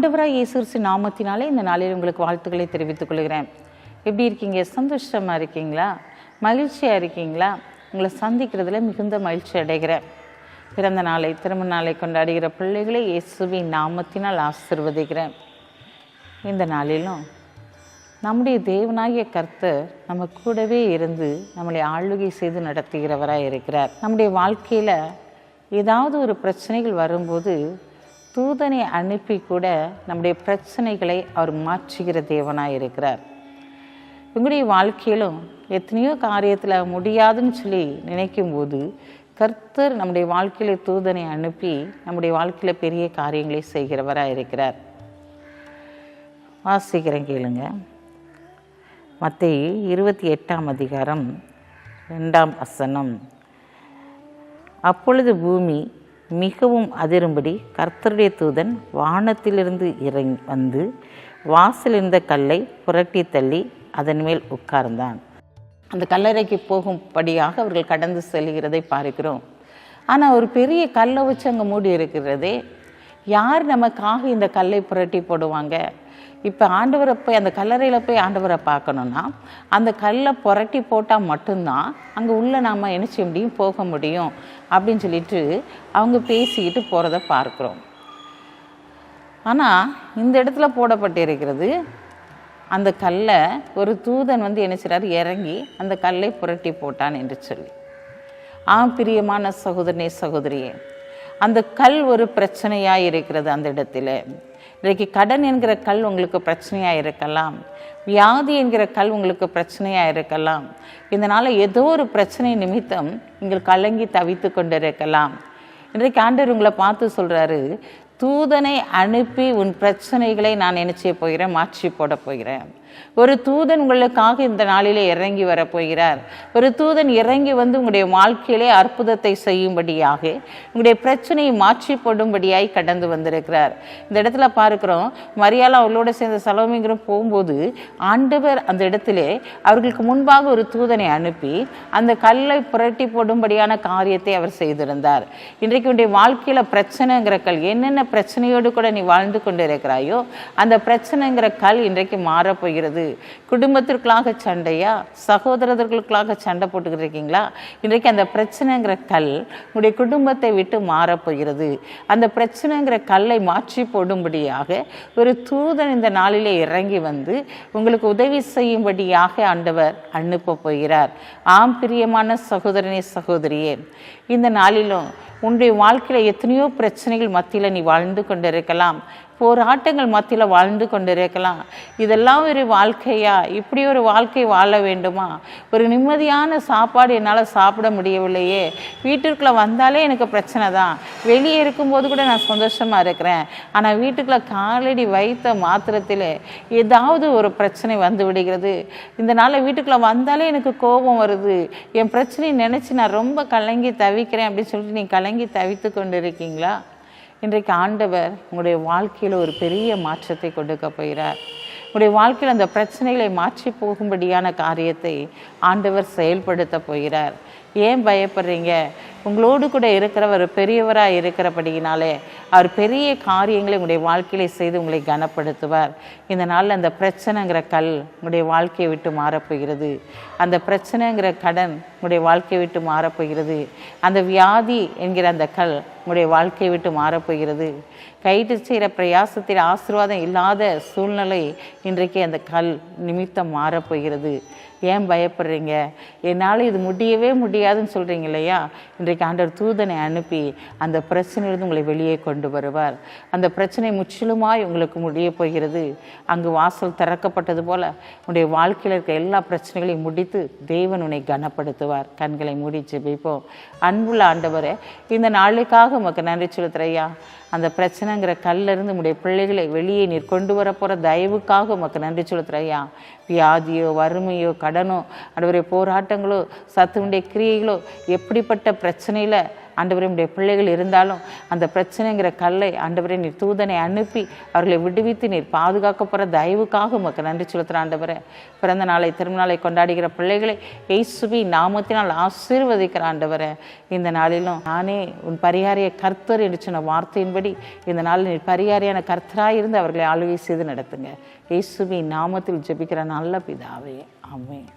ஆண்டவராய் இயேசு கிறிஸ்து நாமத்தினாலே இந்த நாளில் உங்களுக்கு வாழ்த்துக்களை தெரிவித்துக் கொள்கிறேன். எப்படி இருக்கீங்க? சந்தோஷமாக இருக்கீங்களா? மகிழ்ச்சியாக இருக்கீங்களா? உங்களை சந்திக்கிறதுல மிகுந்த மகிழ்ச்சி அடைகிறேன். பிறந்த நாளை திருமண நாளை கொண்டாடுகிற பிள்ளைகளை இயேசுவின் நாமத்தினால் ஆசீர்வதிக்கிறேன். இந்த நாளிலும் நம்முடைய தேவனாகிய கர்த்தர் நம்ம கூடவே இருந்து நம்மளை ஆளுகை செய்து நடத்துகிறவராக இருக்கிறார். நம்முடைய வாழ்க்கையில் ஏதாவது ஒரு பிரச்சனைகள் வரும்போது தூதனை அனுப்பி கூட நம்முடைய பிரச்சனைகளை அவர் மாற்றுகிற தேவனாக இருக்கிறார். உங்களுடைய வாழ்க்கையிலும் எத்தனையோ காரியத்தில் முடியாதுன்னு சொல்லி நினைக்கும்போது கர்த்தர் நம்முடைய வாழ்க்கையில் தூதனை அனுப்பி நம்முடைய வாழ்க்கையில் பெரிய காரியங்களை செய்கிறவராக இருக்கிறார். வாசிக்கிறேன் கேளுங்க. மத்தேயு 28ஆம் அதிகாரம் 2ஆம் வசனம். அப்பொழுது பூமி மிகவும் அதிரும்படி கர்த்தருடைய தூதன் வானத்திலிருந்து இறங்கி வந்து வாசல் இருந்த கல்லை புரட்டி தள்ளி அதன் மேல் உட்கார்ந்தான். அந்த கல்லறைக்கு போகும்படியாக அவர்கள் கடந்து செல்கிறதை பார்க்கிறோம். ஆனால் ஒரு பெரிய கல்லை வச்சு அங்கே மூடி இருக்கிறதே, யார் நமக்காக இந்த கல்லை புரட்டி போடுவாங்க? இப்போ ஆண்டவரை போய் அந்த கல்லறையில் போய் ஆண்டவரை பார்க்கணுன்னா அந்த கல்லை புரட்டி போட்டால் மட்டும்தான் அங்கே உள்ள நாம் என்ன செய்ய முடியும், போக முடியும் அப்படின்னு சொல்லிட்டு அவங்க பேசிக்கிட்டு போகிறத பார்க்குறோம். ஆனால் இந்த இடத்துல போடப்பட்டிருக்கிறது அந்த கல்லை ஒரு தூதன் வந்து என்ன செய்கிறார், இறங்கி அந்த கல்லை புரட்டி போட்டான் என்று சொல்லி. பிரியமான சகோதரனே சகோதரியே, அந்த கல் ஒரு பிரச்சனையாக இருக்கிறது. அந்த இடத்துல இன்றைக்கு கடன் என்கிற கல் உங்களுக்கு பிரச்சனையாக இருக்கலாம், வியாதி என்கிற கல் உங்களுக்கு பிரச்சனையாக இருக்கலாம். இதனால் ஏதோ ஒரு பிரச்சனை நிமித்தம் நீங்கள் கலங்கி தவித்து கொண்டு இருக்கலாம். இன்றைக்கு ஆண்டவர் உங்களை பார்த்து சொல்கிறாரு, தூதனை அனுப்பி உன் பிரச்சனைகளை நான் என்ன செய்ய போகிறேன், மாற்றி போட போகிறேன். ஒரு தூதன் உங்களுக்காக இந்த நாளிலே இறங்கி வரப்போகிறார். ஒரு தூதன் இறங்கி வந்து உங்களுடைய வாழ்க்கையிலே அற்புதத்தை செய்யும்படியாக உங்களுடைய பிரச்சனையை மாற்றி போடும்படியாய் கடந்து வந்திருக்கிறார். இந்த இடத்துல பார்க்கிறோம், மரியாள் அவளோட சேர்ந்த சலோமிங்கிற போகும்போது ஆண்டவர் அந்த இடத்திலே அவர்களுக்கு முன்பாக ஒரு தூதனை அனுப்பி அந்த கல்லை புரட்டி போடும்படியான காரியத்தை அவர் செய்திருந்தார். இன்றைக்கு உடைய வாழ்க்கையில் பிரச்சனைங்கிற கல், என்னென்ன பிரச்சனையோடு கூட நீ வாழ்ந்து கொண்டு இருக்கிறாயோ அந்த பிரச்சனைங்கிற கல் இன்றைக்கு மாறப்போகிறது. குடும்பத்திற்குள்ளாக சண்டையா, சகோதரர்களுக்குள்ளாக சண்டை போட்டுக்கிட்டு இருக்கீங்களா? இன்றைக்கு அந்த பிரச்சனைங்கிற கல் உங்களுடைய குடும்பத்தை விட்டு மாறப்போகிறது. அந்த பிரச்சனைங்கிற கல்லை மாற்றி போடும்படியாக ஒரு தூதன் இந்த நாளிலே இறங்கி வந்து உங்களுக்கு உதவி செய்யும்படியாக ஆண்டவர் அனுப்ப போகிறார். பிரியமான சகோதரனே சகோதரியே, இந்த நாளிலும் உன்னுடைய வாழ்க்கையில் எத்தனையோ பிரச்சனைகள் மத்தியில் நீ வாழ்ந்து கொண்டிருக்கலாம், போராட்டங்கள் மத்தியில் வாழ்ந்து கொண்டிருக்கலாம். இதெல்லாம் ஒரு வாழ்க்கையா? இப்படி ஒரு வாழ்க்கை வாழ வேண்டுமா? ஒரு நிம்மதியான சாப்பாடு என்னால் சாப்பிட முடியவில்லையே, வீட்டுக்குள்ளே வந்தாலே எனக்கு பிரச்சனை தான், வெளியே இருக்கும்போது கூட நான் சந்தோஷமாக இருக்கிறேன், ஆனால் வீட்டுக்குள்ளே காலடி வைத்த மாத்திரத்தில் ஏதாவது ஒரு பிரச்சனை வந்து விடுகிறது. இந்த நாளில் வீட்டுக்குள்ளே வந்தாலே எனக்கு கோபம் வருது, என் பிரச்சனையை நினச்சி நான் ரொம்ப கலங்கி தவிக்கிறேன் அப்படின்னு சொல்லிட்டு நீ கலங்கி தவித்து கொண்டு இருக்கீங்களா? இன்றைக்கு ஆண்டவர் உங்களுடைய வாழ்க்கையில் ஒரு பெரிய மாற்றத்தை கொடுக்க போகிறார். உங்களுடைய வாழ்க்கையில் அந்த பிரச்சனைகளை மாற்றி போகும்படியான காரியத்தை ஆண்டவர் செயல்படுத்த போகிறார். ஏன் பயப்படுறீங்க? உங்களோடு கூட இருக்கிறவர் பெரியவராக இருக்கிறபடியினாலே அவர் பெரிய காரியங்களை உங்களுடைய வாழ்க்கையில செய்து உங்களை கனப்படுத்துவார். இந்த நாளில் அந்த பிரச்சனைங்கிற கல் உங்களுடைய வாழ்க்கையை விட்டு மாறப்போகிறது. அந்த பிரச்சனைங்கிற கடன் உங்களுடைய வாழ்க்கையை விட்டு மாறப்போகிறது. அந்த வியாதி என்கிற அந்த கல் உங்களுடைய வாழ்க்கையை விட்டு மாறப்போகிறது. கைட்டு செய்கிற பிரயாசத்தில் ஆசீர்வாதம் இல்லாத சூழ்நிலை இன்றைக்கு அந்த கல் நிமித்தம் மாறப்போகிறது. ஏன் பயப்படுறீங்க? என்னால் இது முடியவே முடியாதுன்னு சொல்கிறீங்க இல்லையா? இன்றைக்கு ஆண்டவர் தூதனை அனுப்பி அந்த பிரச்சனையிலிருந்து உங்களை வெளியே கொண்டு வருவார். அந்த பிரச்சனை முற்றிலுமாய் உங்களுக்கு முடிய போகிறது. அங்கு வாசல் திறக்கப்பட்டது போல உன்னுடைய வாழ்க்கையில் இருக்க எல்லா பிரச்சனைகளையும் முடித்து தேவன் உன்னை கனப்படுத்துவார். கண்களை மூடி ஜெபிப்போம். அன்புள்ள ஆண்டவரே, இந்த நாளுக்காக உமக்கு நன்றி செலுத்துறையா. அந்த பிரச்சனைங்கிற கல்லிருந்து உங்களுடைய பிள்ளைகளை வெளியே நீர் கொண்டு வர போகிற தயவுக்காக உமக்கு நன்றி செலுத்துறையா. வியாதியோ, வறுமையோ, கடனோ, ஆண்டவரே, போராட்டங்களோ, சத்துடைய கிரியைகளோ, எப்படிப்பட்ட பிரச்சனையில் ஆண்டவரே உடைய பிள்ளைகள் இருந்தாலும் அந்த பிரச்சனைங்கிற கல்லை ஆண்டவரே நீர் தூதனை அனுப்பி அவர்களை விடுவித்து நீர் பாதுகாக்கப்படுற தயவுக்காக உமக்கு நன்றி செலுத்துகிற ஆண்டவரே. பிறந்த நாளை திருநாளை கொண்டாடுகிற பிள்ளைகளை இயேசுவின் நாமத்தினால் ஆசீர்வதிக்கிற ஆண்டவரே. இந்த நாளிலும் நானே உன் பரிகாரிய கர்த்தர் என்று சொன்ன வார்த்தையின்படி இந்த நாளில் நீர் பரிகாரியான கர்த்தராக இருந்து அவர்களை ஆளுகை செய்து நடத்துங்க. இயேசுவின் நாமத்தில் ஜெபிக்கிற நல்ல பிதாவே, ஆமென்.